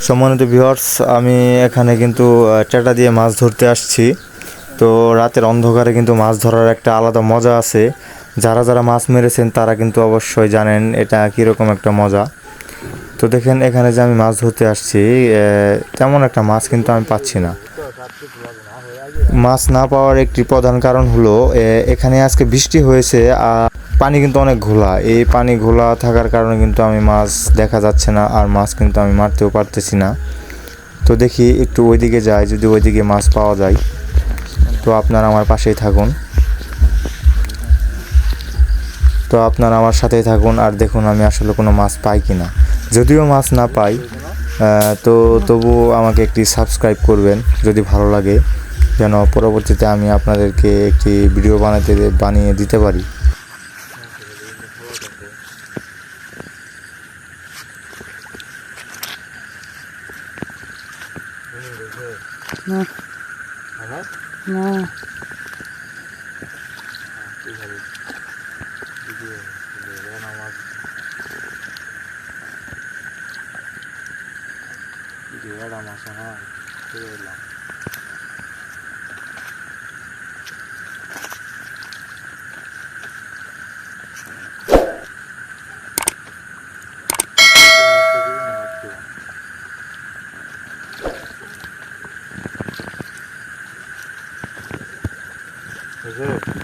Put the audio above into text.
সম্মানিত ভিউয়ার্স, আমি এখানে কিন্তু টেটা দিয়ে মাছ ধরতে আসছি। তো রাতের অন্ধকারে কিন্তু মাছ ধরার একটা আলাদা মজা আছে। যারা যারা মাছ মেরেছেন তারা কিন্তু অবশ্যই জানেন এটা কীরকম একটা মজা। তো দেখেন এখানে যে আমি মাছ ধরতে আসছি, তেমন একটা মাছ কিন্তু আমি পাচ্ছি না। মাছ না পাওয়ার একটি প্রধান কারণ হলো এখানে আজকে বৃষ্টি হয়েছে আর পানি কিন্তু অনেক ঘোলা। এই পানি ঘোলা থাকার কারণে কিন্তু আমি মাছ দেখা যাচ্ছে না, আর মাছ কিন্তু আমি মারতেও পারতেছি না। তো দেখি একটু ওইদিকে যাই, যদি ওইদিকে মাছ পাওয়া যায়। তো আপনারা আমার পাশেই থাকুন, আমার সাথেই থাকুন আর দেখুন আমি আসলে কোনো মাছ পাই কি না। যদিও মাছ না পাই, তো তবুও আমাকে একটি সাবস্ক্রাইব করবেন যদি ভালো লাগে, যেন পরবর্তীতে আমি আপনাদেরকে একটি ভিডিও বানিয়ে দিতে পারি। না না Is it?